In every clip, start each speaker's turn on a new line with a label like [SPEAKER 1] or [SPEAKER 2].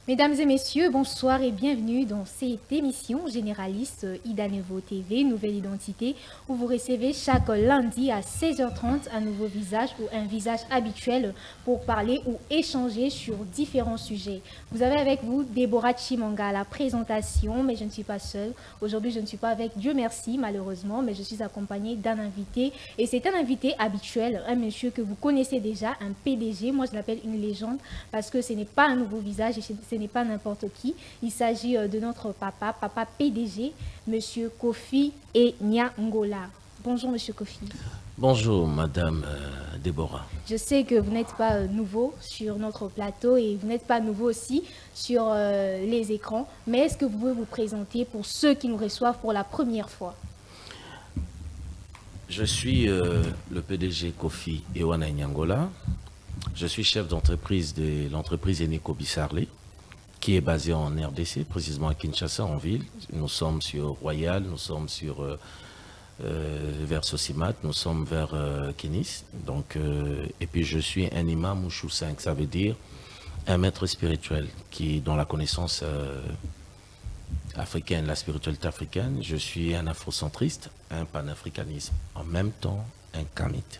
[SPEAKER 1] Mesdames et messieurs, bonsoir et bienvenue dans cette émission généraliste Ida Nouveau TV, Nouvelle Identité, où vous recevez chaque lundi à 16h30 un nouveau visage ou un visage habituel pour parler ou échanger sur différents sujets. Vous avez avec vous Déborah Chimanga à la présentation, mais je ne suis pas seule. Aujourd'hui, je ne suis pas avec Dieu merci, malheureusement, mais je suis accompagnée d'un invité. Et c'est un invité habituel, un monsieur que vous connaissez déjà, un PDG. Moi, je l'appelle une légende parce que ce n'est pas un nouveau visage et ce n'est pas n'importe qui. Il s'agit de notre papa PDG, monsieur Kofi Enyangola. Bonjour, monsieur Kofi.
[SPEAKER 2] Bonjour, madame Déborah.
[SPEAKER 1] Je sais que vous n'êtes pas nouveau sur notre plateau et vous n'êtes pas nouveau aussi sur les écrans, mais est-ce que vous pouvez vous présenter pour ceux qui nous reçoivent pour la première fois?
[SPEAKER 2] Je suis le PDG Kofi Enyangola. Je suis chef d'entreprise de l'entreprise Eneco Bissarlé, qui est basée en RDC, précisément à Kinshasa, en ville. Nous sommes sur Royal, nous sommes sur vers Sosimat, nous sommes vers Kénis. Donc, et puis je suis un imam Mouchou 5, ça veut dire un maître spirituel dont la connaissance africaine, la spiritualité africaine. Je suis un afrocentriste, un panafricanisme, en même temps un kamite.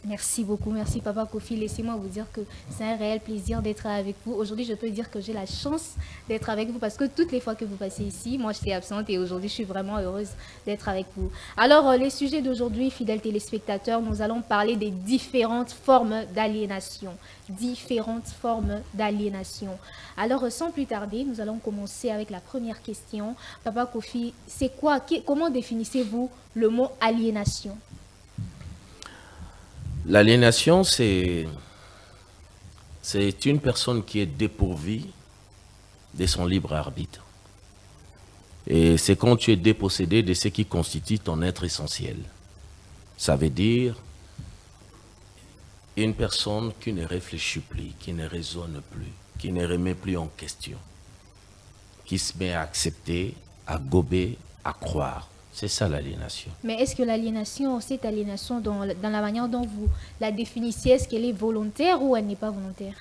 [SPEAKER 1] Merci beaucoup, merci Papa Kofi. Laissez-moi vous dire que c'est un réel plaisir d'être avec vous. Aujourd'hui, je peux dire que j'ai la chance d'être avec vous parce que toutes les fois que vous passez ici, moi j'étais absente et aujourd'hui je suis vraiment heureuse d'être avec vous. Alors, les sujets d'aujourd'hui, fidèles téléspectateurs, nous allons parler des différentes formes d'aliénation. Différentes formes d'aliénation. Alors, sans plus tarder, nous allons commencer avec la première question. Papa Kofi, c'est quoi, comment définissez-vous le mot aliénation?
[SPEAKER 2] L'aliénation, c'est une personne qui est dépourvue de son libre arbitre. Et c'est quand tu es dépossédé de ce qui constitue ton être essentiel. Ça veut dire une personne qui ne réfléchit plus, qui ne raisonne plus, qui ne remet plus en question, qui se met à accepter, à gober, à croire. C'est ça l'aliénation.
[SPEAKER 1] Mais est-ce que l'aliénation, cette aliénation, dans la manière dont vous la définissez, est-ce qu'elle est volontaire ou elle n'est pas volontaire?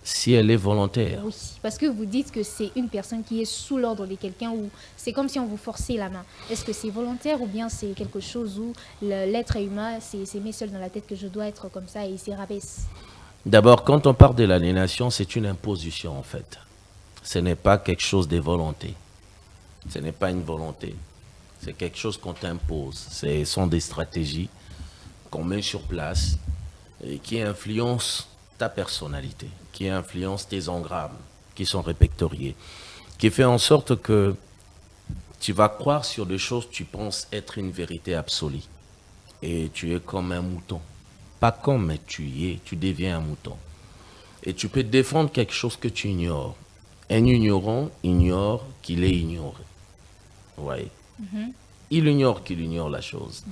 [SPEAKER 2] Si elle est volontaire.
[SPEAKER 1] Oui, parce que vous dites que c'est une personne qui est sous l'ordre de quelqu'un ou c'est comme si on vous forçait la main. Est-ce que c'est volontaire ou bien c'est quelque chose où l'être humain s'est mis seul dans la tête que je dois être comme ça et il s'y rabaisse?
[SPEAKER 2] D'abord, quand on parle de l'aliénation, c'est une imposition en fait. Ce n'est pas quelque chose de volonté. Ce n'est pas une volonté. C'est quelque chose qu'on t'impose. Ce sont des stratégies qu'on met sur place et qui influencent ta personnalité, qui influencent tes engrammes, qui sont répertoriés, qui fait en sorte que tu vas croire sur des choses que tu penses être une vérité absolue. Et tu es comme un mouton. Pas comme, mais tu deviens un mouton. Et tu peux défendre quelque chose que tu ignores. Un ignorant ignore qu'il est ignoré. Vous voyez? Il ignore qu'il ignore la chose.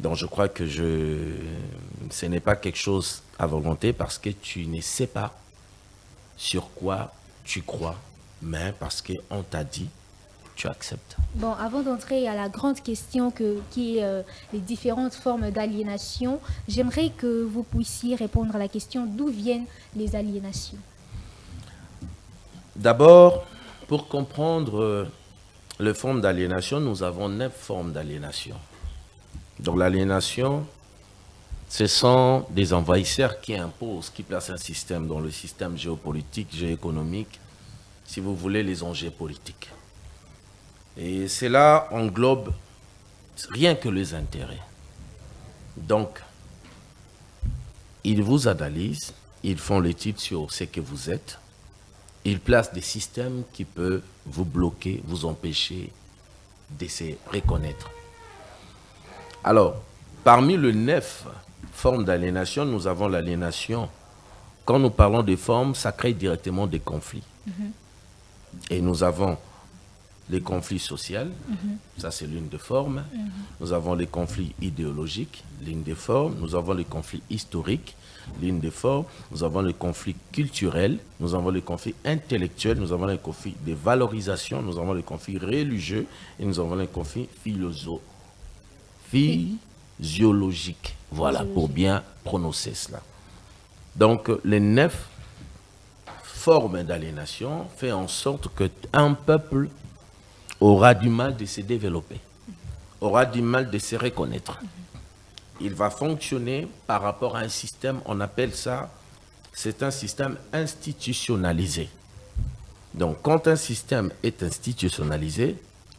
[SPEAKER 2] Donc je crois que ce n'est pas quelque chose à volonté parce que tu ne sais pas sur quoi tu crois, mais parce qu'on t'a dit, tu acceptes.
[SPEAKER 1] Bon, avant d'entrer à la grande question qui est les différentes formes d'aliénation, j'aimerais que vous puissiez répondre à la question d'où viennent les aliénations.
[SPEAKER 2] D'abord, pour comprendre les formes d'aliénation, nous avons 9 formes d'aliénation. Donc l'aliénation, ce sont des envahisseurs qui imposent, qui placent un système dans le système géopolitique, géoéconomique, si vous voulez, les enjeux politiques. Et cela englobe rien que les intérêts. Donc, ils vous analysent, ils font l'étude sur ce que vous êtes, ils placent des systèmes qui peuvent vous bloquer, vous empêcher de se reconnaître. Alors, parmi les 9 formes d'aliénation, nous avons l'aliénation. Quand nous parlons de formes, ça crée directement des conflits. Et nous avons les conflits sociaux, ça c'est l'une des formes. Nous avons les conflits idéologiques, l'une des formes. Nous avons les conflits historiques, l'une des formes. Nous avons les conflits culturels, nous avons les conflits intellectuels, nous avons les conflits de valorisation, nous avons les conflits religieux et nous avons les conflits physiologiques. Voilà, pour bien prononcer cela. Donc, les 9 forme d'aliénation fait en sorte qu'un peuple aura du mal de se développer, aura du mal de se reconnaître. Il va fonctionner par rapport à un système, on appelle ça, c'est un système institutionnalisé. Donc, quand un système est institutionnalisé,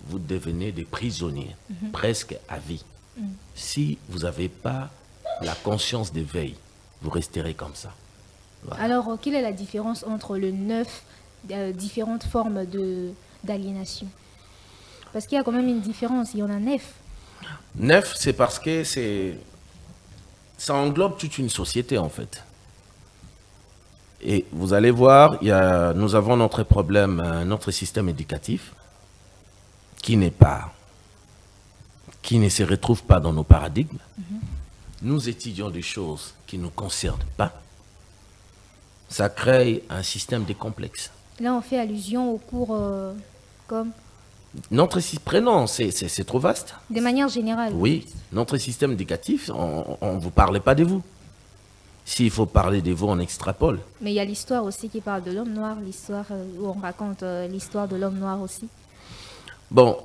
[SPEAKER 2] vous devenez des prisonniers, presque à vie. Si vous n'avez pas la conscience d'éveil, vous resterez comme ça. Voilà.
[SPEAKER 1] Alors, quelle est la différence entre les 9 différentes formes d'aliénation? Parce qu'il y a quand même une différence, il y en a 9.
[SPEAKER 2] 9, c'est parce que ça englobe toute une société, en fait. Et vous allez voir, nous avons notre problème, notre système éducatif, qui ne se retrouve pas dans nos paradigmes. Nous étudions des choses qui ne nous concernent pas. Ça crée un système de complexe.
[SPEAKER 1] Là, on fait allusion au cours comme...
[SPEAKER 2] Notre prénom, c'est trop vaste.
[SPEAKER 1] De manière générale.
[SPEAKER 2] Oui, notre système éducatif, on ne vous parle pas de vous. S'il faut parler de vous, on extrapole.
[SPEAKER 1] Mais il y a l'histoire aussi qui parle de l'homme noir, l'histoire où on raconte l'histoire de l'homme noir aussi.
[SPEAKER 2] Bon,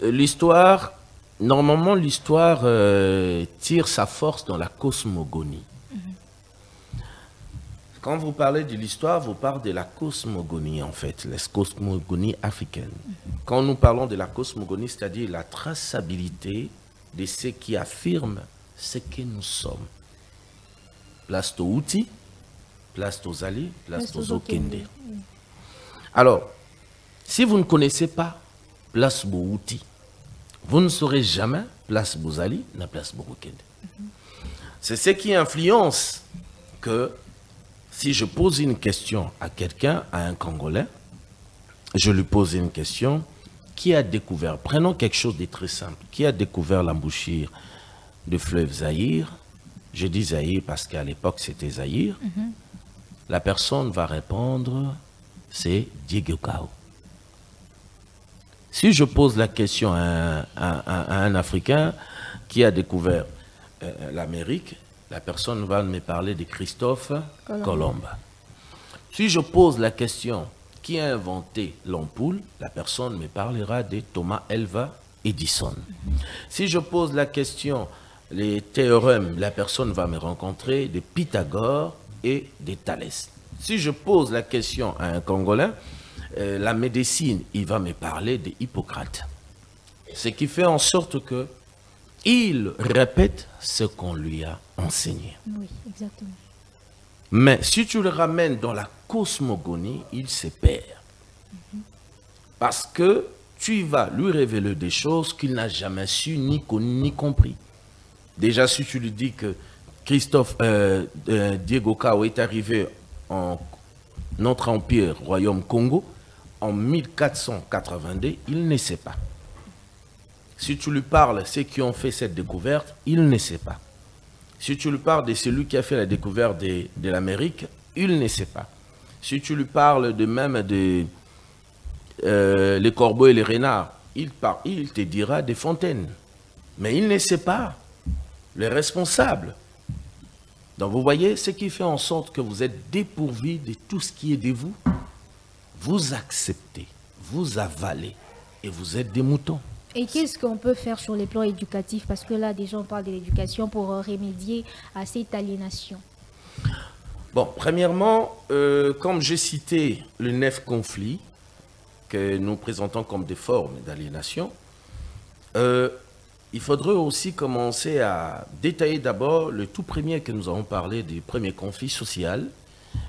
[SPEAKER 2] l'histoire, normalement, l'histoire tire sa force dans la cosmogonie. Quand vous parlez de l'histoire, vous parlez de la cosmogonie, en fait, la cosmogonie africaine. Quand nous parlons de la cosmogonie, c'est-à-dire la traçabilité de ce qui affirme ce que nous sommes. Place aux outils, place aux alliés, place aux okende. Alors, si vous ne connaissez pas place aux outils, vous ne saurez jamais place aux alliés, na place aux okende. C'est ce qui influence que si je pose une question à quelqu'un, à un Congolais, je lui pose une question, qui a découvert, prenons quelque chose de très simple, qui a découvert l'embouchure du fleuve Zaïre? Je dis Zaïre parce qu'à l'époque c'était Zaïre. La personne va répondre, c'est Diego Cao. Si je pose la question à un Africain qui a découvert l'Amérique, la personne va me parler de Christophe Colomb. Si je pose la question, qui a inventé l'ampoule, la personne me parlera de Thomas Alva Edison. Si je pose la question, les théorèmes, la personne va me rencontrer de Pythagore et de Thalès. Si je pose la question à un Congolais, la médecine, il va me parler de Hippocrate. Ce qui fait en sorte que il répète ce qu'on lui a enseigné.
[SPEAKER 1] Oui, exactement.
[SPEAKER 2] Mais si tu le ramènes dans la cosmogonie, il se perd. Parce que tu vas lui révéler des choses qu'il n'a jamais su, ni connu, ni compris. Déjà, si tu lui dis que Diego Cao est arrivé en notre empire, royaume Congo, en 1482, il ne sait pas. Si tu lui parles de ceux qui ont fait cette découverte, il ne sait pas. Si tu lui parles de celui qui a fait la découverte de l'Amérique, il ne sait pas. Si tu lui parles de même de les corbeaux et les renards, il te dira des fontaines. Mais il ne sait pas les responsables. Donc vous voyez, ce qui fait en sorte que vous êtes dépourvu de tout ce qui est de vous, vous acceptez, vous avalez et vous êtes des moutons.
[SPEAKER 1] Et qu'est-ce qu'on peut faire sur les plans éducatifs? Parce que là, déjà, on parle de l'éducation pour remédier à cette aliénation.
[SPEAKER 2] Bon, premièrement, comme j'ai cité le 9 conflits que nous présentons comme des formes d'aliénation, il faudrait aussi commencer à détailler d'abord le tout premier que nous avons parlé du premier conflit social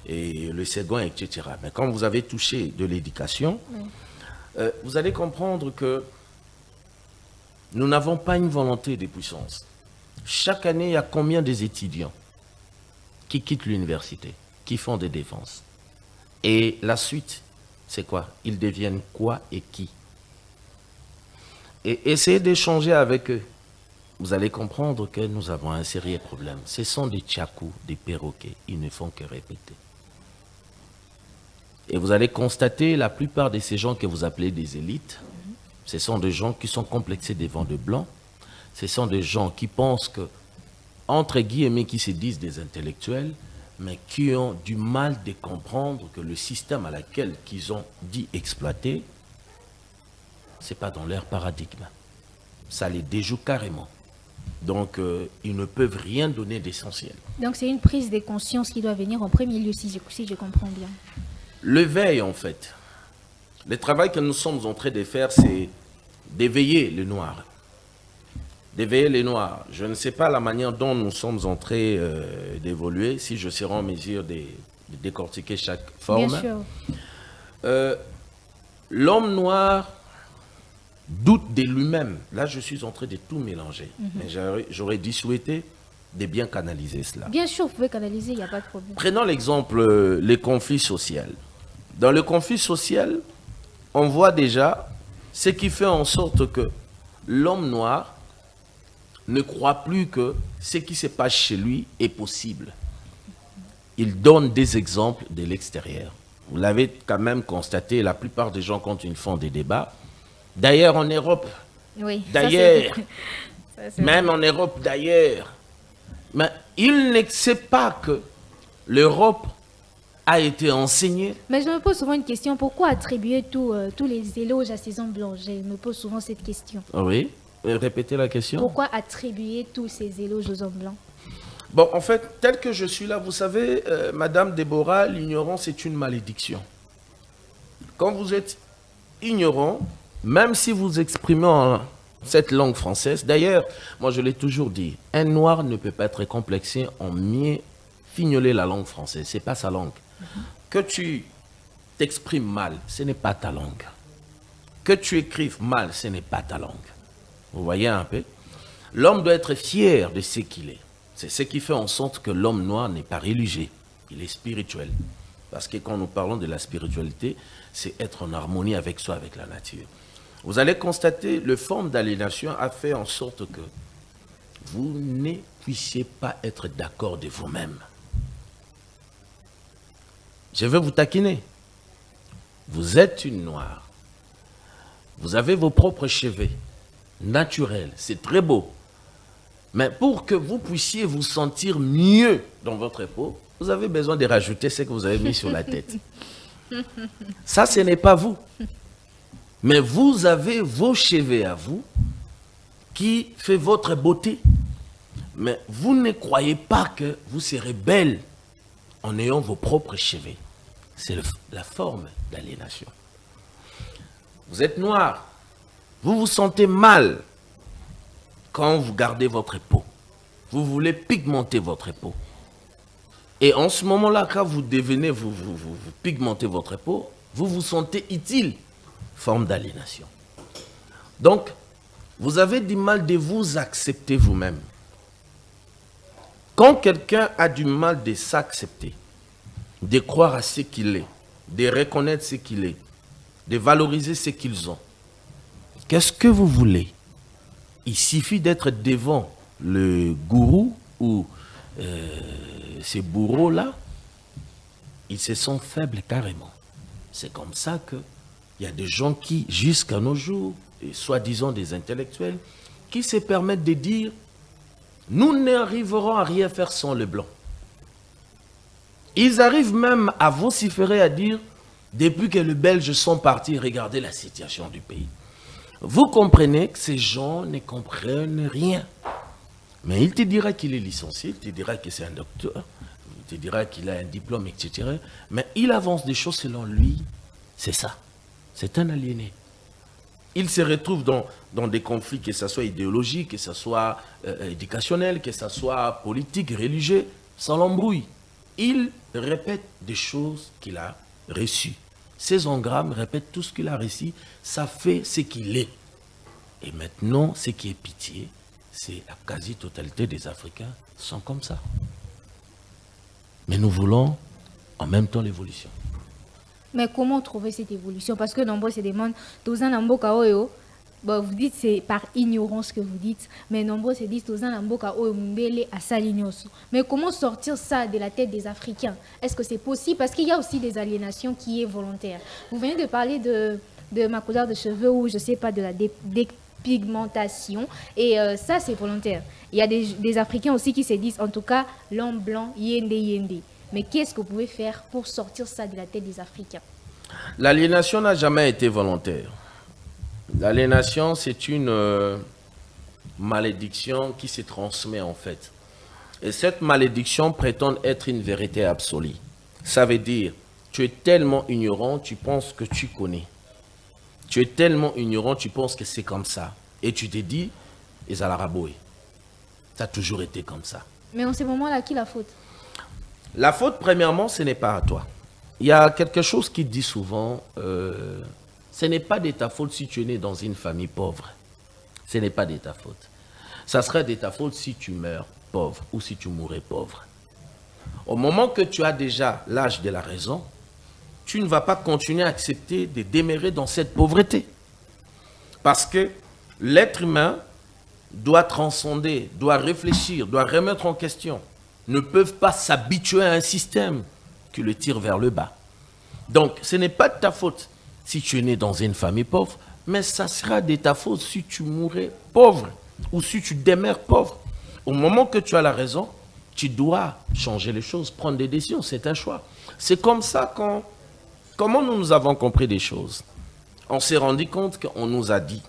[SPEAKER 2] et le second, etc. Mais quand vous avez touché de l'éducation, vous allez comprendre que nous n'avons pas une volonté de puissance. Chaque année, il y a combien d'étudiants qui quittent l'université, qui font des défenses? Et la suite, c'est quoi? Ils deviennent quoi et qui? Et essayez d'échanger avec eux. Vous allez comprendre que nous avons un sérieux problème. Ce sont des tchakou, des perroquets. Ils ne font que répéter. Et vous allez constater, la plupart de ces gens que vous appelez des élites, ce sont des gens qui sont complexés devant de blancs. Ce sont des gens qui pensent que, entre guillemets, qui se disent des intellectuels, mais qui ont du mal de comprendre que le système à laquelle qu'ils ont dit exploiter, ce n'est pas dans leur paradigme. Ça les déjoue carrément. Donc, ils ne peuvent rien donner d'essentiel.
[SPEAKER 1] Donc, c'est une prise de conscience qui doit venir en premier lieu, si je comprends bien.
[SPEAKER 2] L'éveil, en fait. Le travail que nous sommes en train de faire, c'est d'éveiller le noir. D'éveiller les noirs. Je ne sais pas la manière dont nous sommes en train d'évoluer, si je serai en mesure de décortiquer chaque forme.
[SPEAKER 1] Bien sûr.
[SPEAKER 2] L'homme noir doute de lui-même. Là, je suis en train de tout mélanger. Mais j'aurais dû souhaiter de bien canaliser cela.
[SPEAKER 1] Bien sûr, vous pouvez canaliser, il n'y a pas de problème.
[SPEAKER 2] Prenons l'exemple, les conflits sociaux. Dans le conflit social, on voit déjà ce qui fait en sorte que l'homme noir ne croit plus que ce qui se passe chez lui est possible. Il donne des exemples de l'extérieur. Vous l'avez quand même constaté, la plupart des gens, quand ils font des débats, d'ailleurs en Europe,
[SPEAKER 1] oui,
[SPEAKER 2] d'ailleurs, même en Europe d'ailleurs, mais il ne sait pas que l'Europe a été enseignée.
[SPEAKER 1] Mais je me pose souvent une question, pourquoi attribuer tous les éloges à ces hommes blancs? Je me pose souvent cette question.
[SPEAKER 2] Oui, répétez la question.
[SPEAKER 1] Pourquoi attribuer tous ces éloges aux hommes blancs?
[SPEAKER 2] Bon, en fait, tel que je suis là, vous savez, Madame Déborah, l'ignorance est une malédiction. Quand vous êtes ignorant, même si vous exprimez en cette langue française, d'ailleurs, moi je l'ai toujours dit, un noir ne peut pas être complexé en mieux fignoler la langue française, ce n'est pas sa langue. Que tu t'exprimes mal, ce n'est pas ta langue. Que tu écrives mal, ce n'est pas ta langue. Vous voyez un peu? L'homme doit être fier de ce qu'il est. C'est ce qui fait en sorte que l'homme noir n'est pas religieux, il est spirituel. Parce que quand nous parlons de la spiritualité, c'est être en harmonie avec soi, avec la nature. Vous allez constater, le forme d'aliénation a fait en sorte que vous ne puissiez pas être d'accord de vous-même. Je vais vous taquiner. Vous êtes une noire. Vous avez vos propres cheveux naturels. C'est très beau. Mais pour que vous puissiez vous sentir mieux dans votre peau, vous avez besoin de rajouter ce que vous avez mis sur la tête. Ça, ce n'est pas vous. Mais vous avez vos cheveux à vous qui fait votre beauté. Mais vous ne croyez pas que vous serez belle en ayant vos propres cheveux. C'est la forme d'aliénation. Vous êtes noir. Vous vous sentez mal quand vous gardez votre peau. Vous voulez pigmenter votre peau. Et en ce moment-là, quand vous devenez, vous pigmentez votre peau, vous vous sentez utile. Forme d'aliénation. Donc, vous avez du mal de vous accepter vous-même. Quand quelqu'un a du mal de s'accepter, de croire à ce qu'il est, de reconnaître ce qu'il est, de valoriser ce qu'ils ont, qu'est-ce que vous voulez? Il suffit d'être devant le gourou ou ces bourreaux-là, ils se sentent faibles carrément. C'est comme ça qu'il y a des gens qui, jusqu'à nos jours, soi-disant des intellectuels, qui se permettent de dire « nous n'arriverons à rien faire sans le blanc ». Ils arrivent même à vociférer, à dire « depuis que les Belges sont partis, regardez la situation du pays ». Vous comprenez que ces gens ne comprennent rien. Mais il te dira qu'il est licencié, il te dira que c'est un docteur, il te dira qu'il a un diplôme, etc. Mais il avance des choses selon lui, c'est ça. C'est un aliéné. Il se retrouve dans des conflits, que ce soit idéologiques, que ce soit éducationnels, que ce soit politiques, religieux, sans l'embrouille. Il répète des choses qu'il a reçues. Ces engrammes répètent tout ce qu'il a reçu, ça fait ce qu'il est. Et maintenant, ce qui est pitié, c'est la quasi-totalité des Africains sont comme ça. Mais nous voulons en même temps l'évolution.
[SPEAKER 1] Mais comment trouver cette évolution? Parce que nombreux se demandent, vous dites c'est par ignorance que vous dites, mais nombreux se disent mais comment sortir ça de la tête des Africains? Est-ce que c'est possible? Parce qu'il y a aussi des aliénations qui est volontaire. Vous venez de parler de ma couleur de cheveux ou je sais pas de la dépigmentation et ça c'est volontaire. Il y a des Africains aussi qui se disent en tout cas l'homme blanc yende yende. Mais qu'est-ce que vous pouvez faire pour sortir ça de la tête des Africains?
[SPEAKER 2] L'aliénation n'a jamais été volontaire. L'aliénation, c'est une malédiction qui se transmet en fait. Et cette malédiction prétend être une vérité absolue. Ça veut dire, tu es tellement ignorant, tu penses que tu connais. Tu es tellement ignorant, tu penses que c'est comme ça. Et tu te dis, Ezalaraboé. Ça a toujours été comme ça.
[SPEAKER 1] Mais en ce moment-là, qui la faute?
[SPEAKER 2] La faute, premièrement, ce n'est pas à toi. Il y a quelque chose qui dit souvent, ce n'est pas de ta faute si tu es né dans une famille pauvre. Ce n'est pas de ta faute. Ça serait de ta faute si tu meurs pauvre ou si tu mourrais pauvre. Au moment que tu as déjà l'âge de la raison, tu ne vas pas continuer à accepter de demeurer dans cette pauvreté. Parce que l'être humain doit transcender, doit réfléchir, doit remettre en question. Ne peuvent pas s'habituer à un système qui le tire vers le bas. Donc, ce n'est pas de ta faute si tu es né dans une famille pauvre, mais ça sera de ta faute si tu mourrais pauvre ou si tu demeures pauvre. Au moment que tu as la raison, tu dois changer les choses, prendre des décisions, c'est un choix. C'est comme ça comment nous avons compris des choses. On s'est rendu compte qu'on nous a dit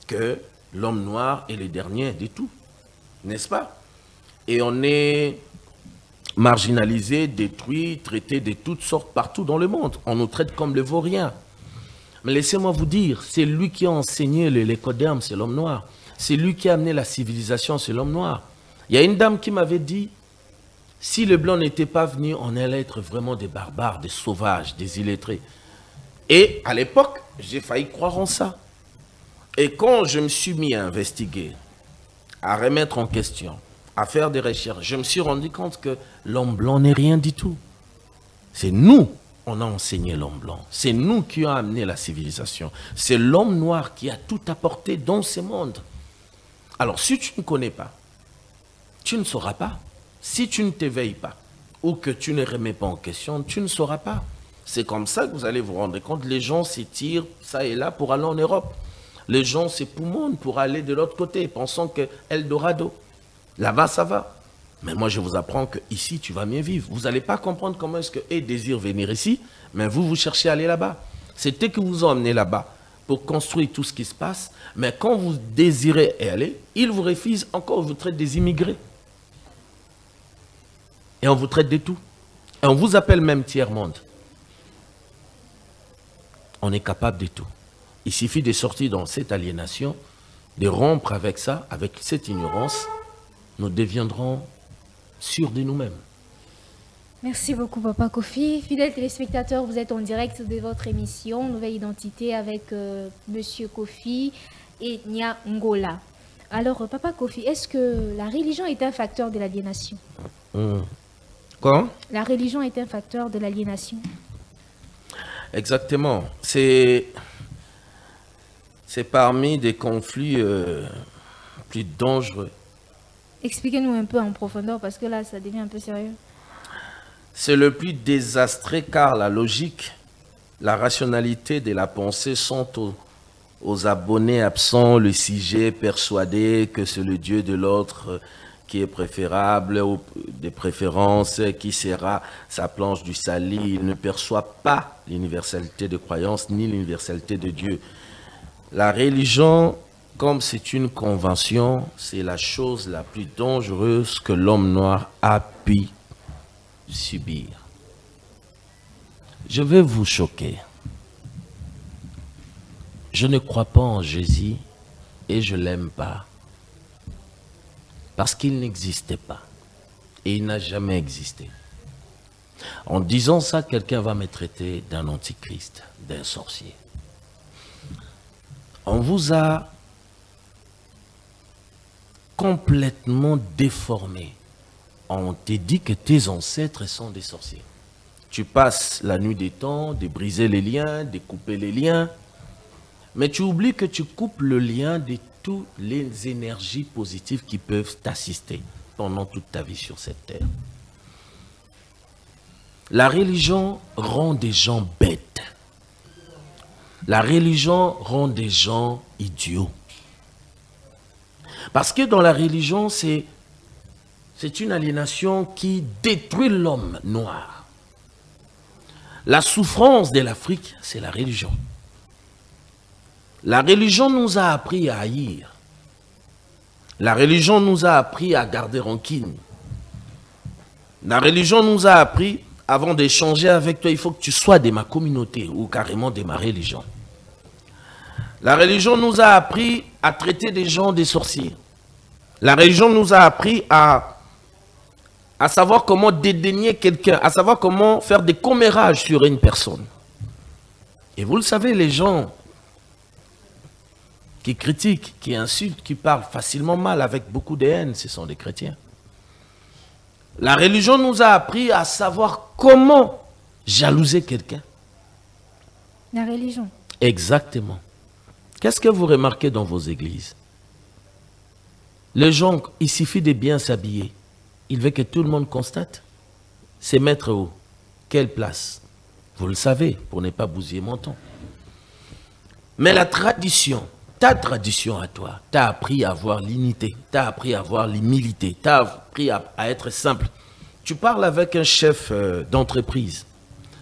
[SPEAKER 2] que l'homme noir est le dernier de tout, n'est-ce pas? Et on est marginalisé, détruit, traité de toutes sortes partout dans le monde. On nous traite comme les vauriens. Mais laissez-moi vous dire, c'est lui qui a enseigné les codes d'armes, c'est l'homme noir. C'est lui qui a amené la civilisation, c'est l'homme noir. Il y a une dame qui m'avait dit, si les Blancs n'étaient pas venus, on allait être vraiment des barbares, des sauvages, des illettrés. Et à l'époque, j'ai failli croire en ça. Et quand je me suis mis à investiguer, à remettre en question, à faire des recherches, je me suis rendu compte que l'homme blanc n'est rien du tout. C'est nous, on a enseigné l'homme blanc. C'est nous qui avons amené la civilisation. C'est l'homme noir qui a tout apporté dans ce monde. Alors, si tu ne connais pas, tu ne sauras pas. Si tu ne t'éveilles pas ou que tu ne remets pas en question, tu ne sauras pas. C'est comme ça que vous allez vous rendre compte. Les gens s'étirent ça et là pour aller en Europe. Les gens s'époumonent pour aller de l'autre côté, pensant que Eldorado, là-bas ça va. Mais moi je vous apprends qu'ici tu vas mieux vivre. Vous n'allez pas comprendre comment est-ce qu'eux désirent venir ici, mais vous cherchez à aller là-bas. C'était que vous emmenez là-bas pour construire tout ce qui se passe, mais quand vous désirez y aller, ils vous refusent encore, vous traitent des immigrés. Et on vous traite de tout. Et on vous appelle même tiers-monde. On est capable de tout. Il suffit de sortir dans cette aliénation, de rompre avec ça, avec cette ignorance, nous deviendrons sûrs de nous-mêmes.
[SPEAKER 1] Merci beaucoup, Papa Kofi. Fidèles téléspectateurs, vous êtes en direct de votre émission Nouvelle Identité avec Monsieur Kofi et Nia Ngola. Alors, Papa Kofi, est-ce que la religion est un facteur de l'aliénation?
[SPEAKER 2] Quoi?
[SPEAKER 1] La religion est un facteur de l'aliénation.
[SPEAKER 2] Exactement. C'est parmi des conflits plus dangereux.
[SPEAKER 1] Expliquez-nous un peu en profondeur parce que là, ça devient un peu sérieux.
[SPEAKER 2] C'est le plus désastreux car la logique, la rationalité de la pensée sont aux abonnés absents, le sujet persuadé que c'est le Dieu de l'autre qui est préférable, ou des préférences, qui sera sa planche du salut. Il ne perçoit pas l'universalité de croyance ni l'universalité de Dieu. La religion, comme c'est une convention, c'est la chose la plus dangereuse que l'homme noir a pu subir. Je vais vous choquer. Je ne crois pas en Jésus et je ne l'aime pas. Parce qu'il n'existait pas. Et il n'a jamais existé. En disant ça, quelqu'un va me traiter d'un antichrist, d'un sorcier. On vous a complètement déformé. On t'a dit que tes ancêtres sont des sorciers. Tu passes la nuit des temps, de briser les liens, de couper les liens. Mais tu oublies que tu coupes le lien de toutes les énergies positives qui peuvent t'assister pendant toute ta vie sur cette terre. La religion rend des gens bêtes. La religion rend des gens idiots. Parce que dans la religion, c'est c'est une aliénation qui détruit l'homme noir. La souffrance de l'Afrique, c'est la religion. La religion nous a appris à haïr. La religion nous a appris à garder rancune. La religion nous a appris, avant d'échanger avec toi, il faut que tu sois de ma communauté ou carrément de ma religion. La religion nous a appris à traiter des gens des sorciers. La religion nous a appris à savoir comment dédaigner quelqu'un, à savoir comment faire des commérages sur une personne. Et vous le savez, les gens qui critiquent, qui insultent, qui parlent facilement mal avec beaucoup de haine, ce sont des chrétiens. La religion nous a appris à savoir comment jalouser quelqu'un.
[SPEAKER 1] La religion.
[SPEAKER 2] Exactement. Qu'est-ce que vous remarquez dans vos églises? Les gens, il suffit de bien s'habiller. Il veut que tout le monde constate. C'est mettre où? Quelle place? Vous le savez, pour ne pas bousiller mon temps. Mais la tradition, ta tradition à toi, t'a appris à avoir l'unité, t'a appris à avoir l'humilité, t'a appris à être simple. Tu parles avec un chef d'entreprise.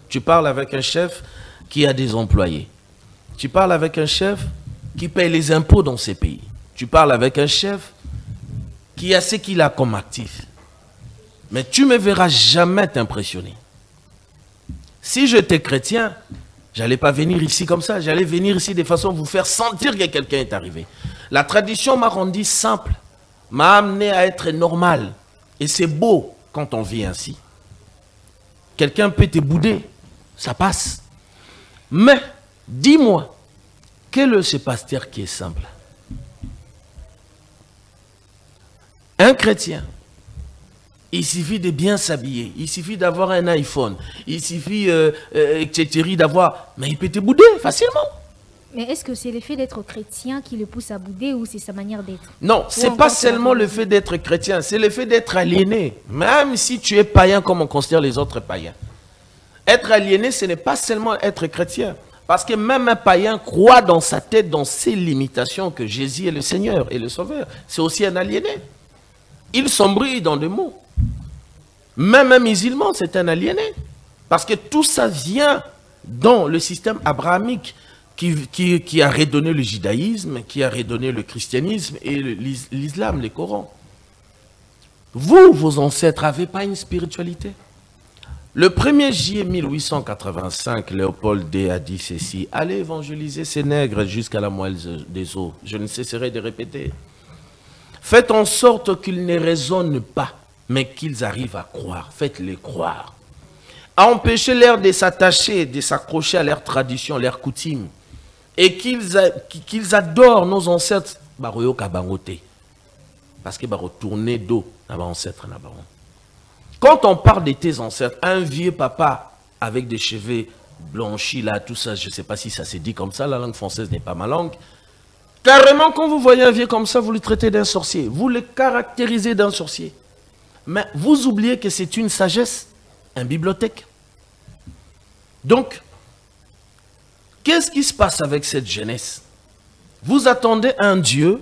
[SPEAKER 2] Tu parles avec un chef qui a des employés. Tu parles avec un chef qui paye les impôts dans ces pays. Tu parles avec un chef qui a ce qu'il a comme actif. Mais tu ne me verras jamais t'impressionner. Si j'étais chrétien, je n'allais pas venir ici comme ça. J'allais venir ici de façon à vous faire sentir que quelqu'un est arrivé. La tradition m'a rendu simple, m'a amené à être normal. Et c'est beau quand on vit ainsi. Quelqu'un peut te bouder, ça passe. Mais, dis-moi, quel est ce pasteur qui est simple? Un chrétien, il suffit de bien s'habiller, il suffit d'avoir un iPhone, il suffit, etc., d'avoir... Mais il peut te bouder facilement.
[SPEAKER 1] Mais est-ce que c'est le fait d'être chrétien qui le pousse à bouder ou c'est sa manière d'être?
[SPEAKER 2] Non, ce n'est pas seulement le fait d'être chrétien, c'est le fait d'être aliéné. Même si tu es païen comme on considère les autres païens. Être aliéné, ce n'est pas seulement être chrétien. Parce que même un païen croit dans sa tête, dans ses limitations, que Jésus est le Seigneur et le Sauveur. C'est aussi un aliéné. Il s'embrouille dans des mots. Même un musulman, c'est un aliéné. Parce que tout ça vient dans le système abrahamique qui a redonné le judaïsme, qui a redonné le christianisme et l'islam, le Coran. Vous, vos ancêtres, n'avez pas une spiritualité. Le 1er juillet 1885, Léopold II a dit ceci: « Allez évangéliser ces nègres jusqu'à la moelle des os. » Je ne cesserai de répéter. Faites en sorte qu'ils ne raisonnent pas, mais qu'ils arrivent à croire. Faites-les croire. À empêcher l'air de s'attacher, de s'accrocher à leur tradition, leur coutume. Et qu'ils adorent nos ancêtres. Parce qu'ils vont retourner dos à nos ancêtres. Quand on parle de tes ancêtres, un vieux papa avec des cheveux blanchis, là, tout ça, je ne sais pas si ça se dit comme ça, la langue française n'est pas ma langue. Carrément, quand vous voyez un vieux comme ça, vous le traitez d'un sorcier. Vous le caractérisez d'un sorcier. Mais vous oubliez que c'est une sagesse, une bibliothèque. Donc, qu'est-ce qui se passe avec cette jeunesse? Vous attendez un Dieu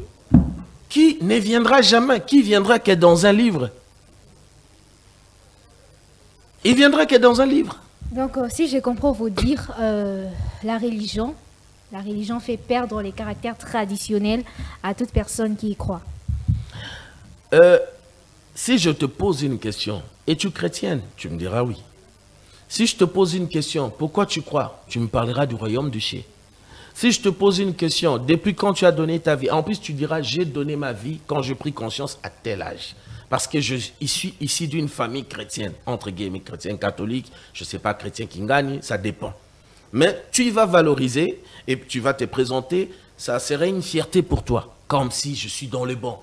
[SPEAKER 2] qui ne viendra jamais, qui viendra que dans un livre. Il viendra que dans un livre.
[SPEAKER 1] Donc, si je comprends vous dire, la religion fait perdre les caractères traditionnels à toute personne qui y croit.
[SPEAKER 2] Si je te pose une question, es-tu chrétienne? Tu me diras oui. Si je te pose une question, pourquoi tu crois? Tu me parleras du royaume du ciel. Si je te pose une question, depuis quand tu as donné ta vie? En plus, tu diras, j'ai donné ma vie quand j'ai pris conscience à tel âge. Parce que je suis ici d'une famille chrétienne, entre guillemets, chrétienne, catholique, je ne sais pas, chrétien qui gagne, ça dépend. Mais tu y vas valoriser et tu vas te présenter, ça serait une fierté pour toi, comme si je suis dans le bon.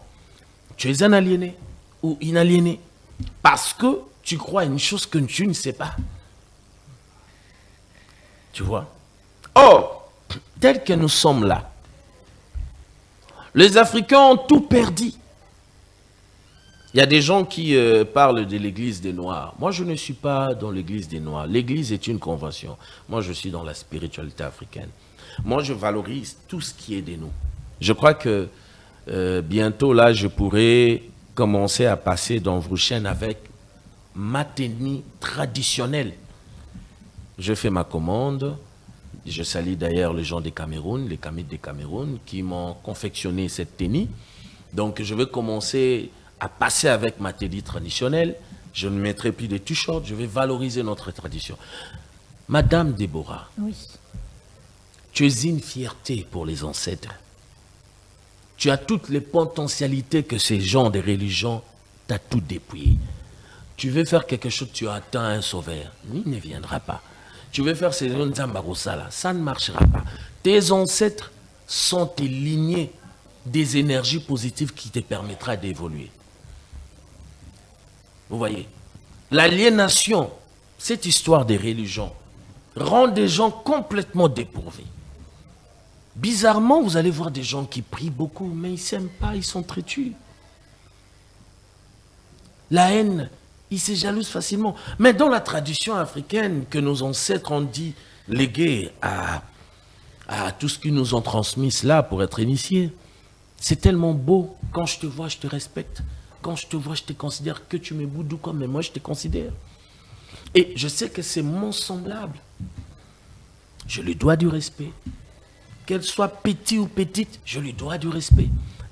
[SPEAKER 2] Tu es un aliéné ou inaliéné, parce que tu crois à une chose que tu ne sais pas. Tu vois? Or, tel que nous sommes là, les Africains ont tout perdu. Il y a des gens qui parlent de l'église des Noirs. Moi, je ne suis pas dans l'église des Noirs. L'église est une convention. Moi, je suis dans la spiritualité africaine. Moi, je valorise tout ce qui est de nous. Je crois que bientôt, là, je pourrai commencer à passer dans vos chaînes avec ma tenue traditionnelle. Je fais ma commande. Je salue d'ailleurs les gens des Cameroun, les Kamites des Cameroun, qui m'ont confectionné cette tenue. Donc, je vais commencer à passer avec ma tenue traditionnelle. Je ne mettrai plus de t-shirts. Je vais valoriser notre tradition. Madame Déborah,
[SPEAKER 1] Oui.
[SPEAKER 2] tu es une fierté pour les ancêtres. Tu as toutes les potentialités que ces gens des religions t'ont tout dépouillé. Tu veux faire quelque chose, tu attends un sauveur. Il ne viendra pas. Tu veux faire ces gens Zambarosala, ça ne marchera pas. Tes ancêtres sont tes lignées des énergies positives qui te permettra d'évoluer. Vous voyez, l'aliénation, cette histoire des religions, rend des gens complètement dépourvus. Bizarrement, vous allez voir des gens qui prient beaucoup, mais ils ne s'aiment pas, ils sont têtus. La haine, ils se jalousent facilement. Mais dans la tradition africaine que nos ancêtres ont dit, léguée à tout ce qu'ils nous ont transmis là pour être initiés, c'est tellement beau. Quand je te vois, je te respecte. Quand je te vois, je te considère que tu me boudou comme, mais moi je te considère. Et je sais que c'est mon semblable. Je lui dois du respect. Qu'elle soit petite ou petite, je lui dois du respect.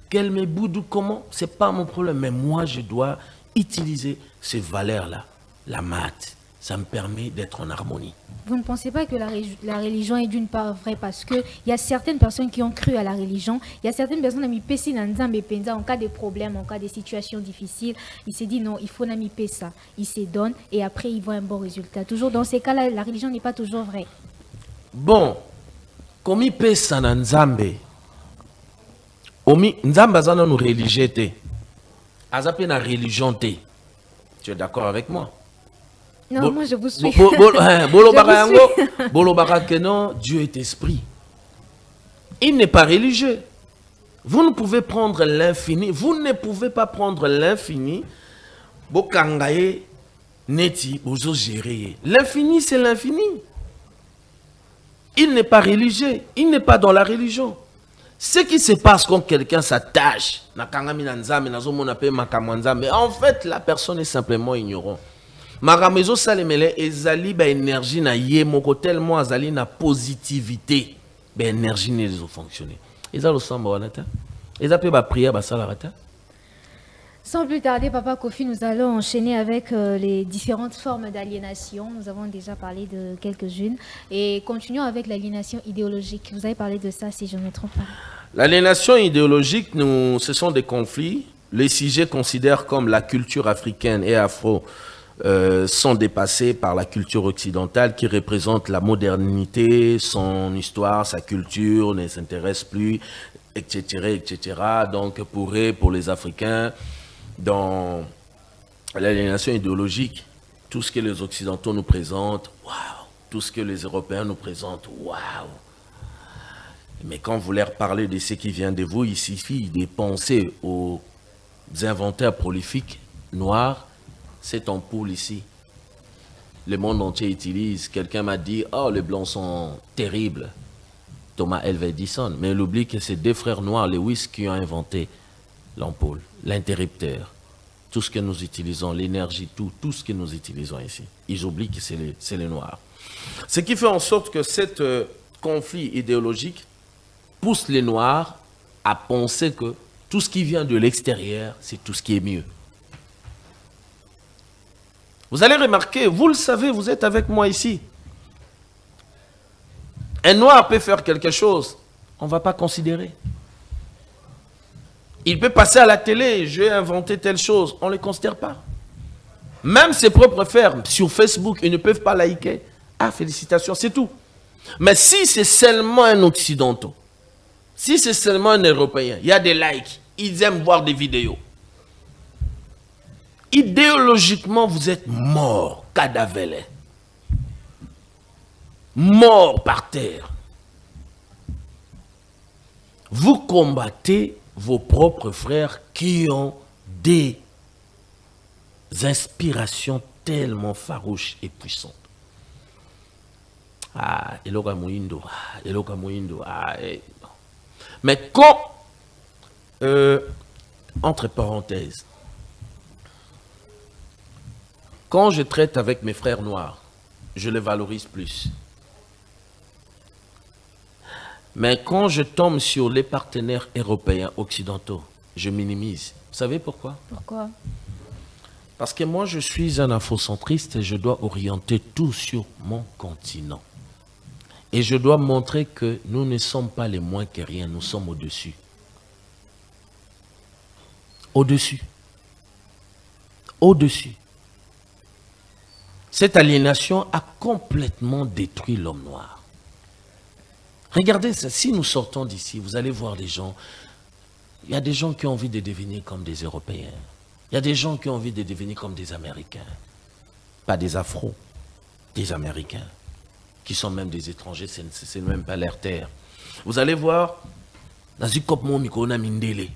[SPEAKER 2] Qu'elle me boude ou comment, ce n'est pas mon problème. Mais moi, je dois utiliser ces valeurs-là. La maths, ça me permet d'être en harmonie.
[SPEAKER 1] Vous ne pensez pas que la religion est d'une part vraie parce qu'il y a certaines personnes qui ont cru à la religion, il y a certaines personnes qui ont mis en cas de problème, en cas de situation difficile, ils se disent non, il faut n'ami ça. Ils se donnent et après ils voient un bon résultat. Toujours dans ces cas-là, la religion n'est pas toujours vraie.
[SPEAKER 2] Bon, comme il peut ça dans Nzambe, Nzambe a une religion, a une religion. Tu es d'accord avec moi?
[SPEAKER 1] Non, moi je vous suis.
[SPEAKER 2] Dieu est esprit. Il n'est pas religieux. Vous ne pouvez prendre l'infini. Vous ne pouvez pas prendre l'infini. L'infini, c'est l'infini. Il n'est pas religieux. Il n'est pas dans la religion. Ce qui se passe quand quelqu'un s'attache, en fait, la personne est simplement ignorante. Maramezo salemele ezali ba énergie na ye moko tellement azali na positivité ba énergie ne zo fonctionner. Eza lo samba wanata. Eza pe ba prière ba sala rata.
[SPEAKER 1] Sans plus tarder, Papa Kofi, nous allons enchaîner avec les différentes formes d'aliénation. Nous avons déjà parlé de quelques-unes. Et continuons avec l'aliénation idéologique. Vous avez parlé de ça, si je ne me trompe pas.
[SPEAKER 2] L'aliénation idéologique, ce sont des conflits. Les sujets considèrent comme la culture africaine et afro sont dépassés par la culture occidentale qui représente la modernité, son histoire, sa culture ne s'intéresse plus, etc., etc. Donc pour les Africains, dans l'aliénation idéologique, tout ce que les Occidentaux nous présentent, waouh, tout ce que les Européens nous présentent, waouh. Mais quand vous leur parlez de ce qui vient de vous, il suffit de penser aux inventaires prolifiques noirs. Cette ampoule ici, le monde entier utilise. Quelqu'un m'a dit, oh, les blancs sont terribles. Thomas Helve Edison. Mais il oublie que c'est deux frères noirs, Lewis, qui ont inventé l'ampoule, l'interrupteur. Tout ce que nous utilisons, l'énergie, tout ce que nous utilisons ici. Ils oublient que c'est les noirs. Ce qui fait en sorte que cet conflit idéologique pousse les noirs à penser que tout ce qui vient de l'extérieur, c'est tout ce qui est mieux. Vous allez remarquer, vous le savez, vous êtes avec moi ici. Un noir peut faire quelque chose, on ne va pas considérer. Il peut passer à la télé, je vais inventer telle chose, on ne le considère pas. Même ses propres frères sur Facebook, ils ne peuvent pas liker. Ah, félicitations, c'est tout. Mais si c'est seulement un Occidental, si c'est seulement un Européen, il y a des likes, ils aiment voir des vidéos. Idéologiquement, vous êtes mort, cadavre. Mort par terre. Vous combattez vos propres frères qui ont des inspirations tellement farouches et puissantes. Ah, Eloka Mouindo, Eloka Mouindo. Mais quand, entre parenthèses, Quand je traite avec mes frères noirs, je les valorise plus. Mais quand je tombe sur les partenaires européens occidentaux, je minimise. Vous savez pourquoi?
[SPEAKER 1] Pourquoi?
[SPEAKER 2] Parce que moi, je suis un afrocentriste et je dois orienter tout sur mon continent. Et je dois montrer que nous ne sommes pas les moins que rien, nous sommes au-dessus. Au-dessus. Au-dessus. Cette aliénation a complètement détruit l'homme noir. Regardez ça, si nous sortons d'ici, vous allez voir les gens. Il y a des gens qui ont envie de devenir comme des Européens. Il y a des gens qui ont envie de devenir comme des Américains. Pas des Afros, des Américains, qui sont même des étrangers, c'est même pas leur terre. Vous allez voir, dans une coupe mon micro Mindele.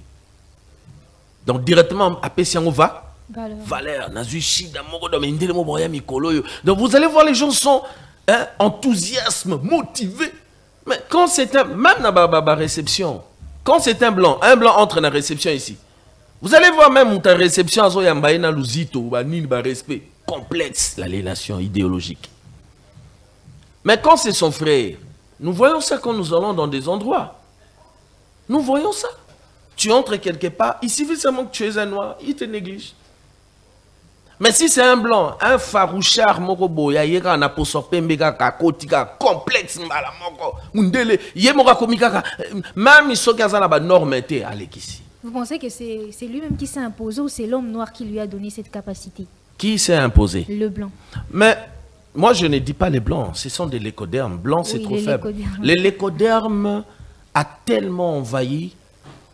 [SPEAKER 2] Donc directement, à Pessiango va, Valère, dans une chida Mindele Mikolo. Donc vous allez voir, les gens sont enthousiasme, motivés. Mais quand c'est un, même dans la réception, quand c'est un blanc entre dans la réception ici, vous allez voir même ta réception à Zoyambaïna Luzito, respect, complexe, l'aliénation idéologique. Mais quand c'est son frère, nous voyons ça quand nous allons dans des endroits. Nous voyons ça. Tu entres quelque part, il suffit seulement que tu es un noir, il te néglige. Mais si c'est un blanc, un farouchard, morobo, ya yera na posope mbega kakotika complexe mbala moko, mundele, yemora komika, même iso kaza na ba normalité alekisi.
[SPEAKER 1] Vous pensez que c'est lui-même qui s'est imposé ou c'est l'homme noir qui lui a donné cette capacité?
[SPEAKER 2] Qui s'est imposé?
[SPEAKER 1] Le blanc.
[SPEAKER 2] Mais moi je ne dis pas les blancs, ce sont des lécodermes. Blancs c'est trop faible. Les lécodermes a tellement envahi